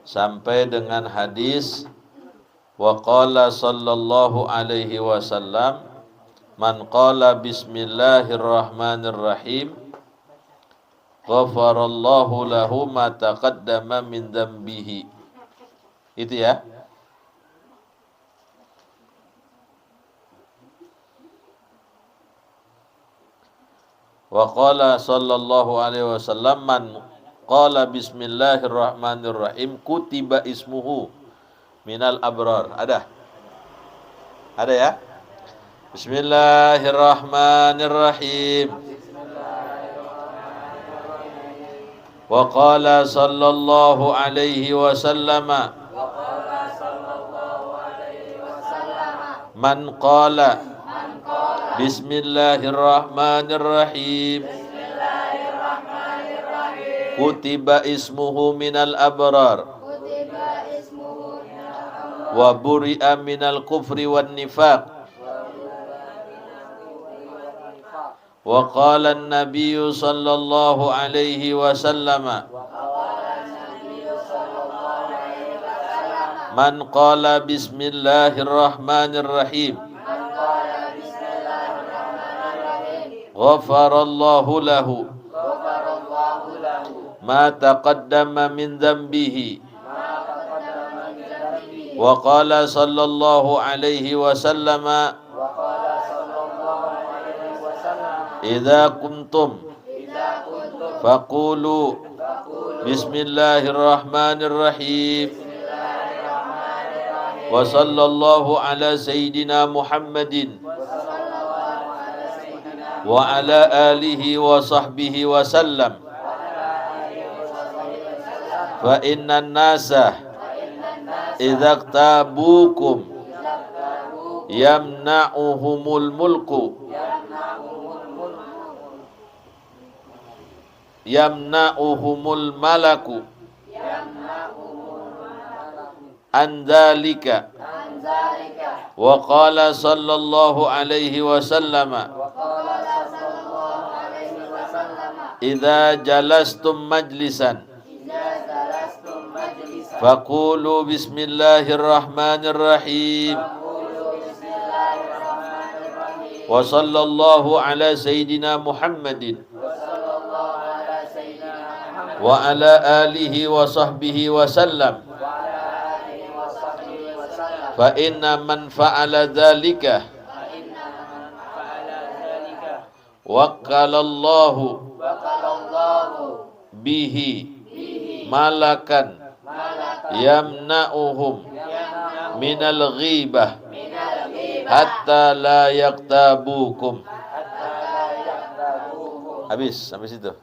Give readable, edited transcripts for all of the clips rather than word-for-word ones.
sampai dengan hadis wa qala sallallahu alaihi wasallam man qala bismillahirrahmanirrahim ghafarallahu lahu ma taqaddama min dzambihi. Itu ya. Wa qala sallallahu alaihi wasallam man qala bismillahirrahmanirrahim kutiba ismuhu minal abrar. Ada ya? Bismillahirrahmanirrahim. Wa qala sallallahu alaihi wasallam man qala bismillahirrahmanirrahim kutiba ismuhu minal abrar wa buri'a minal kufri wan nifaq. Wa qala an-nabiyyu sallallahu alaihi wasallam man qala bismillahirrahmanirrahim ghafarallahu lahu ma taqaddama min dzambihi. Wa qala sallallahu alaihi wasallam idza kuntum faqulu bismillahirrahmanirrahim wa sallallahu ala sayyidina Muhammadin wa ala alihi wa sahbihi wa sallam. Fa innan nasa idza iktabukum yamna'uhumul mulku yamna'uhumul malaku an dzalika. Wa qala sallallahu alaihi wasallam idza jalastum majlisan faqulu bismillahirrahmanirrahim wa sallallahu ala sayyidina Muhammadin wa ala alihi wa sahbihi wa sallam. Fa inna man fa'ala dzalika wakalallahu bihi malakan yamna'uhum minal ghibah hatta la yaktabukum. Habis sampai situ.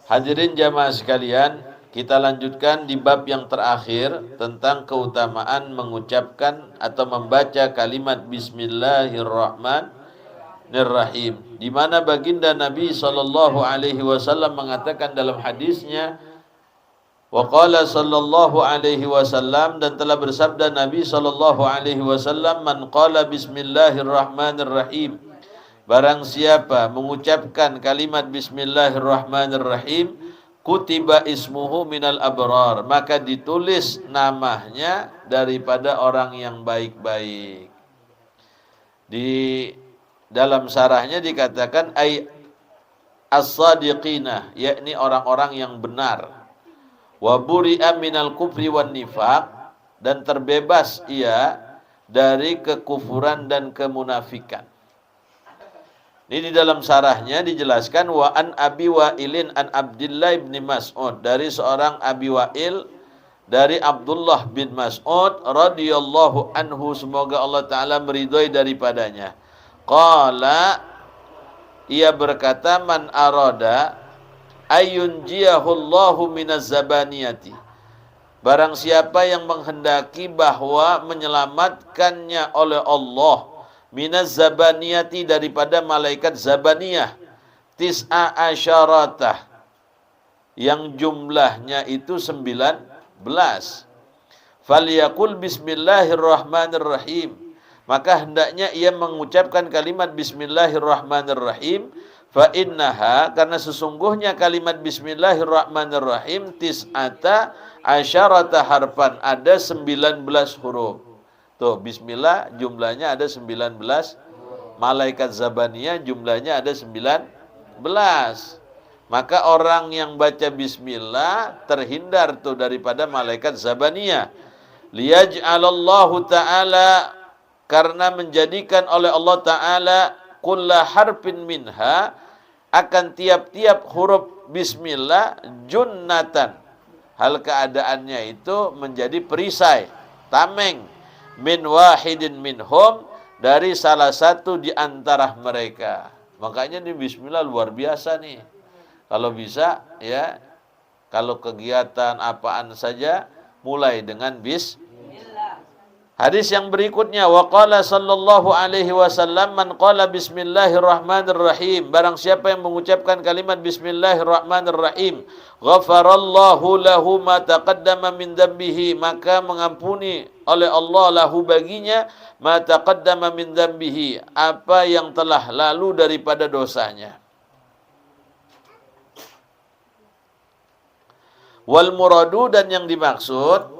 Hadirin jamaah sekalian, kita lanjutkan di bab yang terakhir tentang keutamaan mengucapkan atau membaca kalimat bismillahirrahmanirrahim, di mana baginda Nabi sallallahu alaihi wasallam mengatakan dalam hadisnya wa qala sallallahu alaihi wasallam, dan telah bersabda Nabi sallallahu alaihi wasallam man qala bismillahirrahmanirrahim, barang siapa mengucapkan kalimat bismillahirrahmanirrahim kutiba ismuhu minal abrar, maka ditulis namanya daripada orang yang baik-baik. Di dalam syarahnya dikatakan ay as-sadiqina, yakni orang-orang yang benar. Wa buri'a minal kufri wan nifaq, dan terbebas ia dari kekufuran dan kemunafikan. Ini di dalam syarahnya dijelaskan wa an Abi Wa'ilin an Abdullah bin Mas'ud, dari seorang Abi Wa'il dari Abdullah bin Mas'ud radhiyallahu anhu, semoga Allah taala meridhai daripadanya. Qala, ia berkata, man arada ayunjiyahullahu minaz zabaniyati, barang siapa yang menghendaki bahwa menyelamatkannya oleh Allah minaz zabaniyati, daripada malaikat zabaniyah, tis'a asyaratah, yang jumlahnya itu 19, falyakul bismillahirrahmanirrahim, maka hendaknya ia mengucapkan kalimat bismillahirrahmanirrahim Fa innaha, karena sesungguhnya kalimat bismillahirrahmanirrahim tis'ata asyarata harfan, ada 19 huruf. Tuh, bismillah jumlahnya ada 19, malaikat zabaniyah jumlahnya ada 19. Maka orang yang baca bismillah terhindar tuh daripada malaikat zabaniyah. Liyaj'alallahu ta'ala, karena menjadikan oleh Allah Ta'ala kulla harfin minha, akan tiap-tiap huruf bismillah junnatan, hal keadaannya itu menjadi perisai, tameng, min wahidin minhum, dari salah satu di antara mereka. Makanya ini bismillah luar biasa nih. Kalau bisa ya, kalau kegiatan apaan saja mulai dengan Hadis yang berikutnya, wa qala sallallahu alaihi wasallam, man qala bismillahirrahmanirrahim, barang siapa yang mengucapkan kalimat bismillahirrahmanirrahim, ghafarallahu lahu ma taqaddama min dzambihi, maka mengampuni oleh Allah lahu baginya ma taqaddama min dzambihi, apa yang telah lalu daripada dosanya. Wal muradu, dan yang dimaksud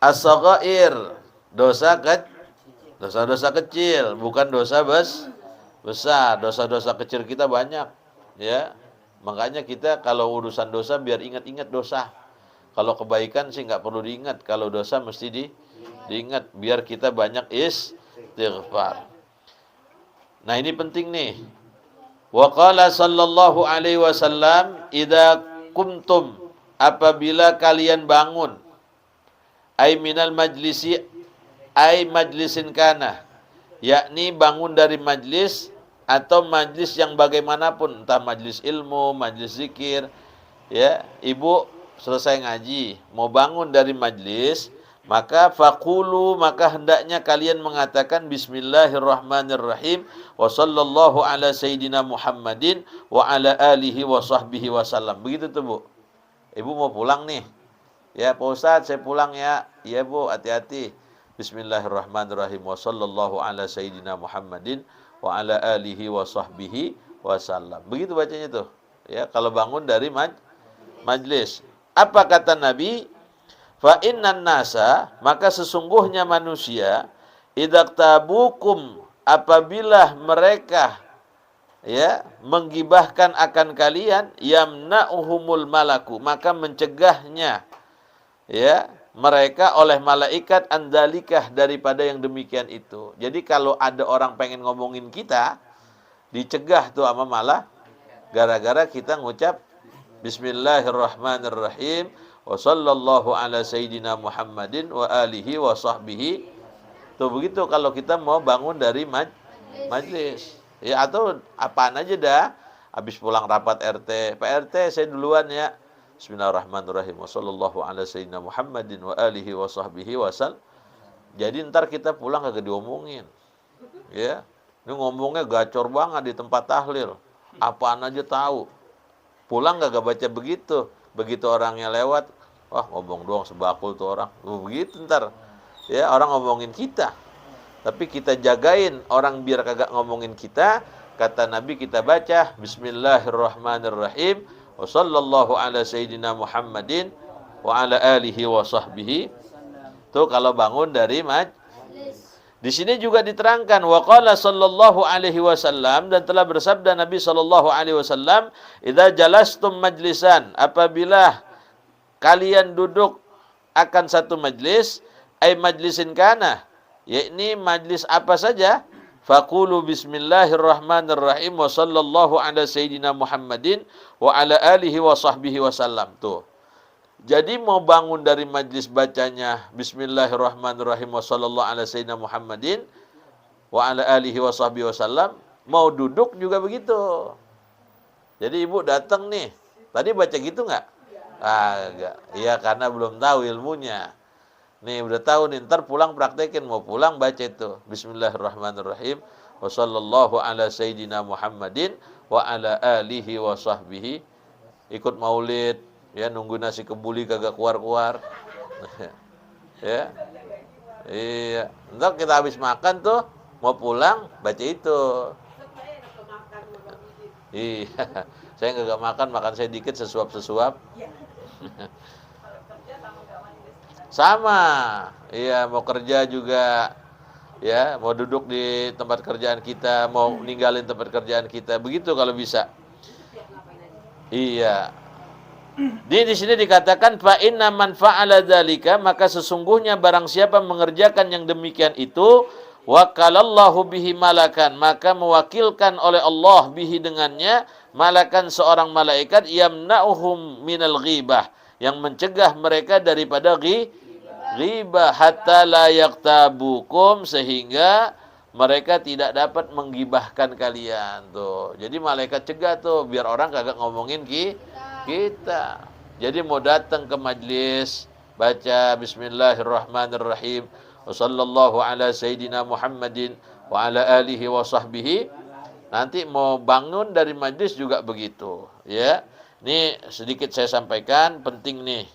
as-saghair, dosa-dosa kecil, bukan dosa besar. Dosa-dosa kecil kita banyak, ya. Makanya kita kalau urusan dosa biar ingat-ingat dosa. Kalau kebaikan sih nggak perlu diingat, kalau dosa mesti diingat biar kita banyak istighfar. Nah, ini penting nih. Wa qala sallallahu alaihi wasallam, idza kumtum, apabila kalian bangun, ay minal majlisi, ay majlisin kana, yakni bangun dari majlis atau majlis yang bagaimanapun, entah majlis ilmu, majlis zikir, ya. Ibu selesai ngaji, mau bangun dari majlis, maka faqulu, maka hendaknya kalian mengatakan bismillahirrahmanirrahim wa sallallahu ala sayyidina Muhammadin wa ala alihi wa sahbihi wasallam. Begitu tuh, Bu. Ibu mau pulang nih. Ya, Pak Ustadz, saya pulang ya. Iya, Bu, hati-hati. Bismillahirrahmanirrahim. Wa sallallahu ala sayyidina Muhammadin wa ala alihi wa sahbihi wasallam. Begitu bacanya tuh. Ya, kalau bangun dari majlis. Apa kata Nabi? Fa innan nasa, maka sesungguhnya manusia, idaktabukum, apabila mereka ya menggibahkan akan kalian, yamna'uhumul malaku, maka mencegahnya ya mereka oleh malaikat andalikah, daripada yang demikian itu. Jadi kalau ada orang pengen ngomongin kita, dicegah tuh sama malah gara-gara kita ngucap bismillahirrahmanirrahim wa sallallahu ala sayyidina Muhammadin wa alihi wa sahbihi. Tuh begitu kalau kita mau bangun dari majlis. Ya, atau apaan aja dah. Habis pulang rapat RT, Pak RT saya duluan ya. Bismillahirrahmanirrahim. Wassallallahu ala sayyidina Muhammadin wa alihi wa sahbihi wasal. Jadi ntar kita pulang kagak diomongin. Ya. Ini ngomongnya gacor banget di tempat tahlil. Apaan aja tahu. Pulang kagak baca begitu. Begitu orangnya lewat, wah ngomong doang sebakul tuh orang. Begitu ntar. Ya, orang ngomongin kita. Tapi kita jagain orang biar kagak ngomongin kita. Kata Nabi kita baca bismillahirrahmanirrahim. Wa sallallahu ala sayyidina Muhammadin wa ala alihi wa sahbihi. Tuh kalau bangun dari majlis. Di sini juga diterangkan wa qala sallallahu alaihi wasallam, dan telah bersabda Nabi sallallahu alaihi wasallam, idza jalastum majlisan, apabila kalian duduk akan satu majlis, ay majlisin kana, yakni majlis apa saja, faqulu bismillahirrahmanirrahim wa sallallahu ala sayyidina Muhammadin wa ala alihi wa sahbihi wasallam. Tuh. Jadi mau bangun dari majlis bacanya bismillahirrahmanirrahim wa sallallahu ala sayyidina Muhammadin wa ala alihi wa sahbihi wasallam, mau duduk juga begitu. Jadi ibu datang nih, tadi baca gitu enggak? Enggak. Iya, karena belum tahu ilmunya. Nih udah tahu nih, ntar pulang praktekin, mau pulang baca itu bismillahirrahmanirrahim wa sallallahu ala sayyidina Muhammadin wa ala alihi wa sahbihi. Ikut maulid, ya, nunggu nasi kebuli kagak keluar-keluar. Ya. Iya, ntar kita habis makan tuh mau pulang baca itu. Iya. Saya nggak makan, makan saya dikit sesuap-sesuap. Sama. Iya, mau kerja juga, ya, mau duduk di tempat kerjaan kita, mau ninggalin tempat kerjaan kita, begitu kalau bisa. Iya. Di sini dikatakan fa inna man fa'ala dzalika, maka sesungguhnya barang siapa mengerjakan yang demikian itu, wakalallahu bihi malakan, maka mewakilkan oleh Allah bihi dengannya malakan seorang malaikat yamna'uhum minal ghibah, yang mencegah mereka daripada ghibah hatta la yaktabukum, sehingga mereka tidak dapat menggibahkan kalian tuh. Jadi malaikat cegah tuh biar orang kagak ngomongin kita. Jadi mau datang ke majlis, baca bismillahirrahmanirrahim, wa sallallahu ala sayyidina Muhammadin wa ala alihi wa sahbihi. Nanti mau bangun dari majlis juga begitu, ya. Ini sedikit saya sampaikan, penting nih.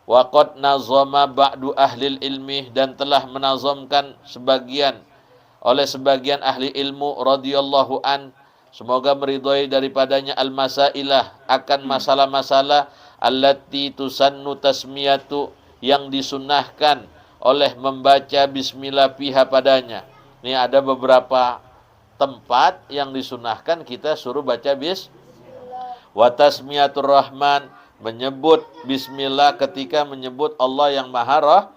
Wa qad nazama ba'du ahlil ilmi, dan telah menazamkan oleh sebagian ahli ilmu radhiyallahu an, semoga meridhai daripadanya, al-masailah, akan masalah-masalah allati tusannu tasmiyatu, yang disunnahkan oleh membaca bismillah fiha padanya. Ini ada beberapa tempat yang disunnahkan kita suruh baca wa tasmiyatur rahman, menyebut bismillah ketika menyebut Allah yang maha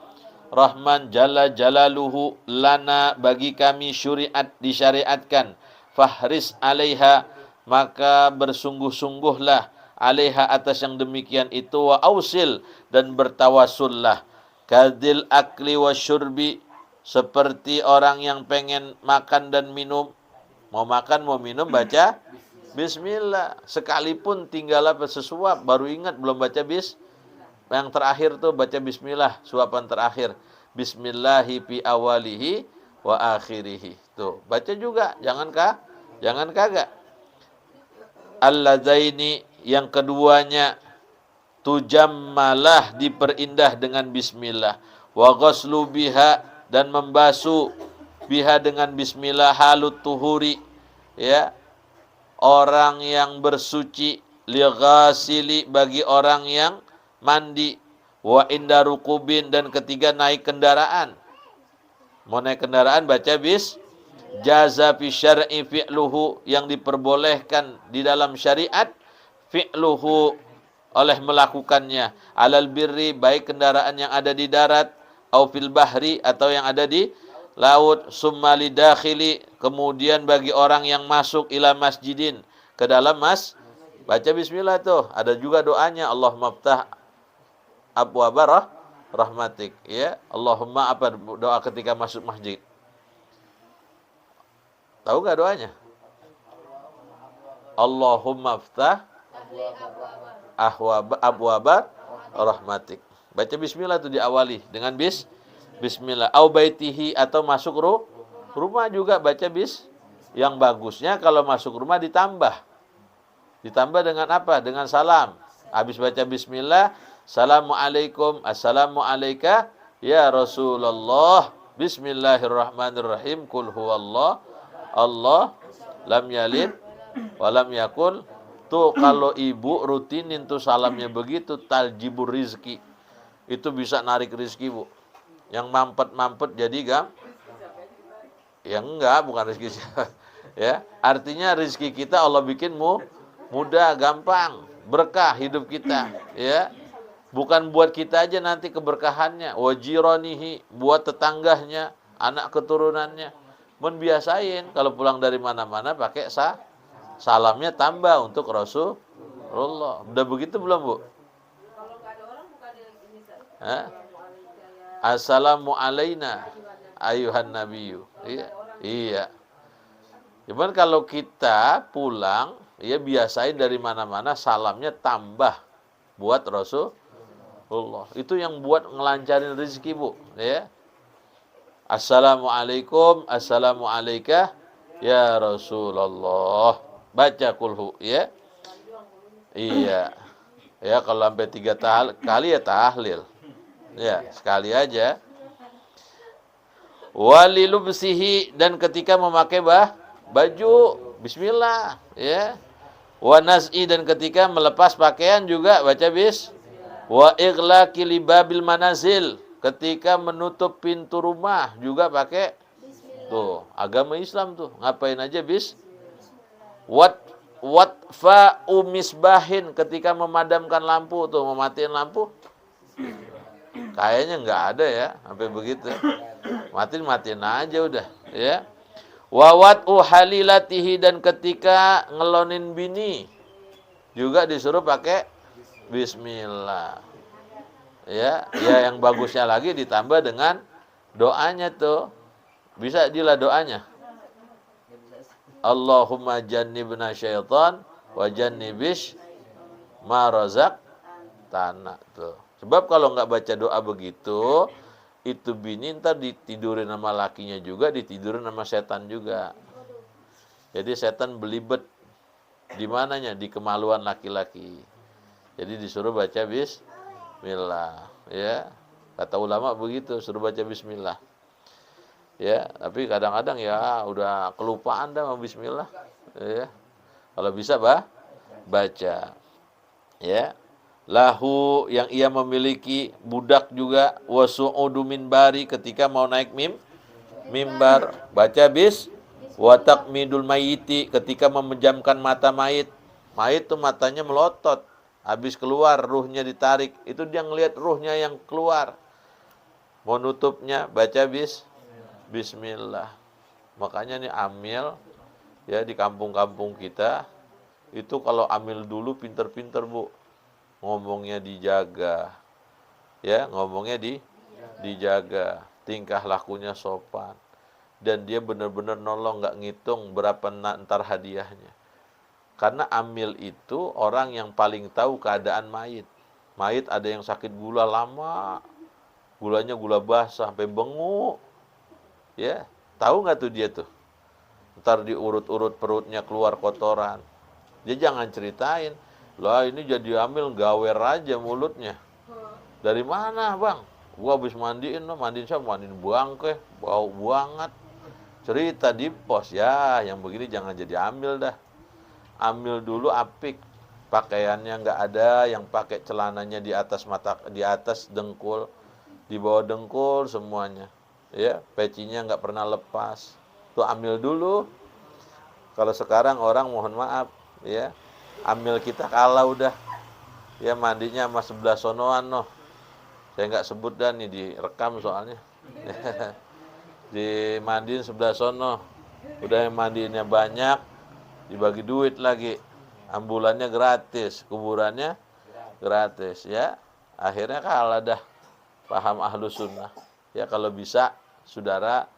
Rahman jalla jalaluhu, lana, bagi kami, syuriat, disyariatkan, fahris alaiha, maka bersungguh-sungguhlah, alaiha, atas yang demikian itu, wa ausil, dan bertawasullah, kadil akli wa syurbi, seperti orang yang pengen makan dan minum, mau makan mau minum baca bismillah, sekalipun tinggal sesuap baru ingat belum baca yang terakhir tuh baca bismillah, suapan terakhir. Bismillahi fi awalihi wa akhirihi. Tuh, baca juga, jangan kagak. Alladzaini, yang keduanya, tujammalah, diperindah dengan bismillah. Wa ghaslu biha, dan membasuh biha dengan bismillah, halut tuhuri, ya. Orang yang bersuci, li ghasili, bagi orang yang mandi, wa inda rukubin, dan ketiga naik kendaraan. Mau naik kendaraan baca jaza fi syar'i fi'luhu, yang diperbolehkan di dalam syariat, fi'luhu, oleh melakukannya, alal birri, baik kendaraan yang ada di darat, au fil bahri, atau yang ada di laut, summa lidakhili, kemudian bagi orang yang masuk ila masjidin, ke dalam baca bismillah tuh. Ada juga doanya, Allahumma ftah abwaba rahmatik, ya. Allahumma, apa doa ketika masuk masjid? Tahu nggak doanya? Allahumma ftah abwaba rahmatik. Baca bismillah itu diawali dengan bismillah. Au baitihi, atau masuk rumah juga baca Yang bagusnya kalau masuk rumah ditambah dengan apa? Dengan salam. Habis baca bismillah, assalamualaikum, assalamu alayka ya Rasulullah, bismillahirrahmanirrahim, kul huwallah, Allah lam yalid walam yakul. Tuh kalau ibu rutinin tuh salamnya begitu, taljibur rizki, itu bisa narik rizki, Bu. Yang mampet jadi ya enggak, bukan rizki ya, artinya rizki kita Allah bikin mudah, gampang, berkah hidup kita, ya. Bukan buat kita aja nanti keberkahannya, wajiranihi, buat tetangganya, anak keturunannya. Membiasain kalau pulang dari mana-mana pakai salamnya tambah untuk Rasulullah. Udah begitu belum, Bu? Kalau nggak ada orang bukan ini. Assalamu alaina ayuhan nabiyyu. Iya. Cuman kalau kita pulang, ya biasain dari mana-mana salamnya tambah buat Rasulullah. Itu yang buat ngelancarin rezeki, Bu, ya. Assalamualaikum, assalamu alayka ya Rasulullah. Baca kulhu, ya. Iya. Ya, kalau sampai 3 kali ya tahlil. Ya, sekali aja. Walilubsihi, dan ketika memakai baju, bismillah, ya. Wa naz'i, dan ketika melepas pakaian juga baca bis. Wa ighlaqi libabil manazil, ketika menutup pintu rumah juga pakai. Tuh, agama Islam tuh, ngapain aja bis. Wat fa'u misbahin, ketika memadamkan lampu tuh, mematiin lampu. Kayaknya nggak ada ya, sampai begitu. Matiin aja udah, ya. Wawat halilatihi, dan ketika ngelonin bini juga disuruh pakai bismillah. Ya, yang bagusnya lagi ditambah dengan doanya tuh. Bisa dila doanya. Allahumma jannibna syaitan wa jannibish ma razaqtana tuh. Sebab kalau nggak baca doa begitu, itu bini ntar ditidurin sama lakinya juga, ditidurin sama setan juga. Jadi setan belibet di mananya? Di kemaluan laki-laki. Jadi disuruh baca bismillah, ya. Kata ulama begitu, suruh baca bismillah. Ya, tapi kadang-kadang ya udah kelupaan dah sama bismillah. Ya. Kalau bisa baca. Ya. Lahu, yang ia memiliki budak juga, wasu'udu minbari, ketika mau naik mimbar baca bis. Wa taqmidul mayiti, ketika memejamkan mata mayit. Mayit tuh matanya melotot, habis keluar ruhnya ditarik, itu dia ngelihat ruhnya yang keluar. Mau nutupnya baca bismillah. Makanya nih amil ya di kampung-kampung kita itu, kalau amil dulu pinter-pinter Bu. Ngomongnya dijaga. Ya, ngomongnya dijaga. Tingkah lakunya sopan. Dan dia benar-benar nolong, nggak ngitung berapa ntar hadiahnya. Karena amil itu orang yang paling tahu keadaan mayit. Mayit ada yang sakit gula lama. Gulanya gula basah sampai benguk. Ya, tahu nggak tuh dia tuh? Ntar diurut-urut perutnya keluar kotoran. Dia jangan ceritain. Lah ini jadi hamil gawer aja mulutnya. Dari mana bang? Gua habis mandiin loh. Mandiin siapa? Mandiin buangke. Bau banget. Cerita di pos. Ya yang begini jangan jadi hamil dah. Hamil dulu apik. Pakaiannya nggak ada. Yang pakai celananya di atas mata, di atas dengkul. Di bawah dengkul semuanya. Ya, pecinya nggak pernah lepas. Tuh hamil dulu. Kalau sekarang orang mohon maaf. Ya. Amil kita kalah udah. Ya mandinya sama sebelah sonoan noh. Saya nggak sebut dah nih, direkam soalnya. Dimandiin sebelah sono. Udah yang mandiinnya banyak, dibagi duit lagi. Ambulannya gratis, kuburannya gratis ya. Akhirnya kalah dah. Paham ahlu sunnah. Ya kalau bisa saudara,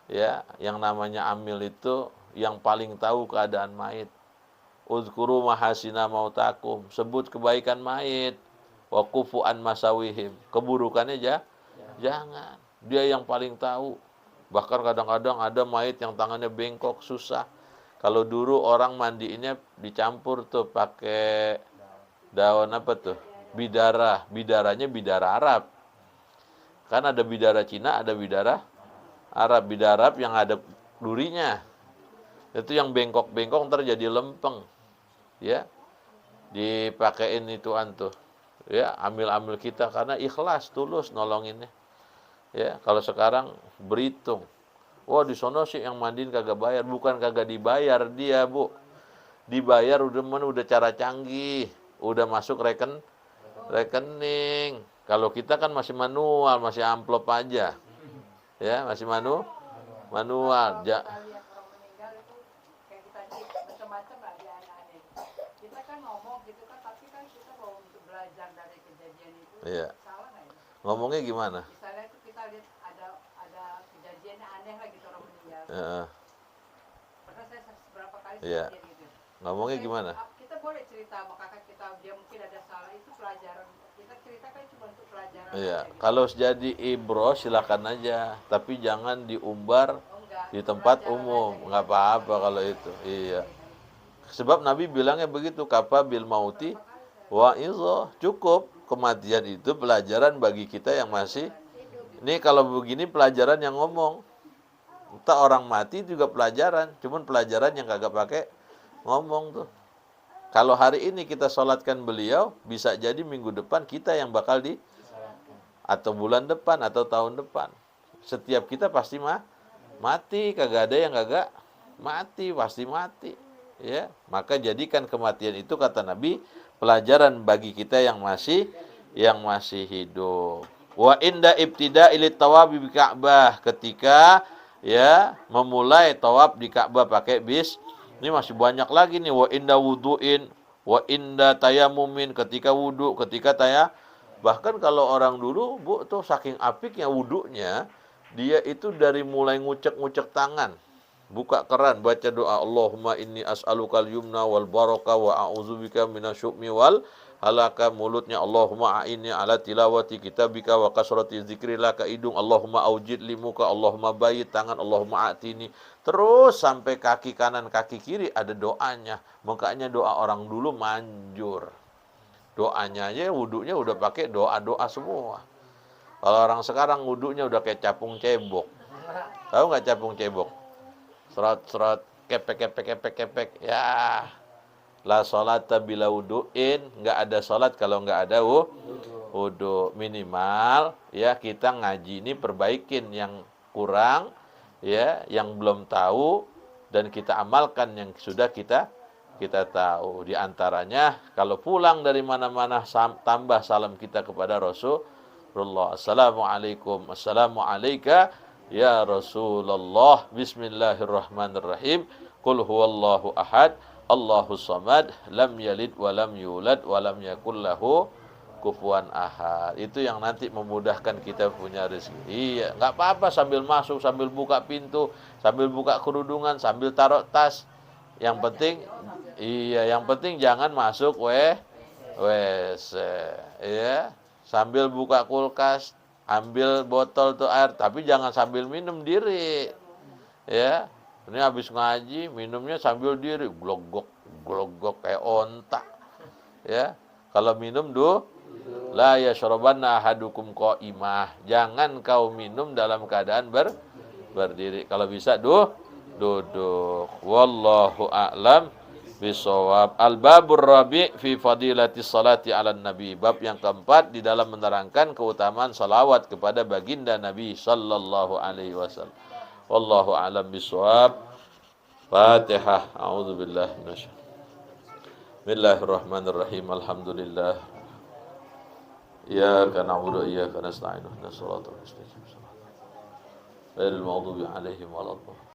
ya yang namanya amil itu yang paling tahu keadaan mayit. Uzkuru mahasina mautakum, sebut kebaikan mayit. Wa kufu an masawihim, keburukannya jangan. Dia yang paling tahu. Bahkan kadang-kadang ada mayit yang tangannya bengkok, susah. Kalau dulu orang mandiinnya dicampur tuh pakai daun apa tuh? Bidara. Bidaranya bidara Arab. Kan ada bidara Cina, ada bidara Arab. Bidara Arab yang ada durinya. Itu yang bengkok-bengkok ntar jadi lempeng. Ya, dipakein itu antuh. Ya, amil-amil kita karena ikhlas, tulus nolonginnya. Ya, kalau sekarang berhitung. Wah, di sono sih yang mandiin kagak bayar, bukan kagak dibayar dia, Bu. Dibayar udah cara canggih, udah masuk rekening. Kalau kita kan masih manual, masih amplop aja. Ya, masih manual. Iya. Salah nggak ya? Ngomongnya gimana? Misalnya itu kita lihat ada kejadian aneh lah gitu orang meninggal. Pernah saya beberapa kali Iya. lihat gitu. Ngomongnya gimana? Kita boleh cerita sama kakak kita, dia mungkin ada salah, itu pelajaran. Kita ceritakan cuma untuk pelajaran. Iya. Aja, gitu. Kalau jadi ibro silakan aja, tapi jangan diumbar di tempat umum. Nggak apa-apa kalau itu. Iya. Sebab Nabi bilangnya begitu, kafa bil mauti wa izo, cukup. Kematian itu pelajaran bagi kita yang masih. Ini kalau begini pelajaran yang ngomong. Entah orang mati juga pelajaran, cuman pelajaran yang kagak pakai ngomong tuh. Kalau hari ini kita sholatkan beliau, bisa jadi minggu depan kita yang bakal atau bulan depan, atau tahun depan. Setiap kita pasti mati, kagak ada yang kagak mati, pasti mati. Ya, maka jadikan kematian itu, kata Nabi, pelajaran bagi kita yang masih hidup. Wa inda ibtida'il tawabi bi Ka'bah, ketika ya memulai tawaf di Ka'bah pakai bis. Ini masih banyak lagi nih. Wa inda wudu'in, wa inda tayamumin, ketika wudu, ketika bahkan kalau orang dulu, Bu, tuh saking apiknya wudunya, dia itu dari mulai ngucek-ngucek tangan, buka keran, baca doa, Allahumma inni as'alukal yumna wal baraka wa a'udzubika minasyu'mi wal halaka, mulutnya Allahumma a'inni ala tilawati kitabika wa kasrati zikrillah, ke hidung Allahumma aujid limuka, Allahumma bayit, tangan Allahumma a'tini, terus sampai kaki kanan kaki kiri ada doanya. Makanya doa orang dulu manjur, doanya aja, wudunya udah pakai doa-doa semua. Kalau orang sekarang wudunya udah kayak capung cebok. Tahu nggak capung cebok? Serot-serot, kepek. Ya, la sholata bila wudu'in, nggak ada sholat kalau nggak ada wudu. Minimal ya kita ngaji ini perbaikin yang kurang, ya, yang belum tahu, dan kita amalkan yang sudah kita tahu. Di antaranya kalau pulang dari mana-mana, tambah salam kita kepada Rasulullah. Assalamualaikum, assalamu alayka ya Rasulullah, bismillahirrahmanirrahim, qul huwallahu ahad, Allahus samad, lam yalid wa lam yulad wa lam yakul lahu kufuwan ahad. Itu yang nanti memudahkan kita punya rezeki. Iya, enggak apa-apa sambil masuk, sambil buka pintu, sambil buka kerudungan, sambil taruh tas. Yang penting, yang penting jangan masuk WC, ya. Sambil buka kulkas, ambil botol tuh air, tapi jangan sambil minum diri, ya. Ini habis ngaji, minumnya sambil diri, glogok kayak onta, ya. Kalau minum la yashrabanna ahadukum qa'imah, jangan kau minum dalam keadaan berdiri. Kalau bisa duduk. Wallahu a'lam bishawab. Al-babur rabi' fi fadilati salati 'alan nabi. Bab yang keempat di dalam menerangkan keutamaan salawat kepada baginda Nabi sallallahu alaihi wasallam. Wallahu a'lam bishawab. Fatihah. A'udzubillahi minasyaitonir. Bismillahirrahmanirrahim. Alhamdulillah. Iyyaka na'budu wa iyyaka nasta'in. Ihdinas siratal mustaqim. Ghairil maghdubi 'alaihim waladdallin.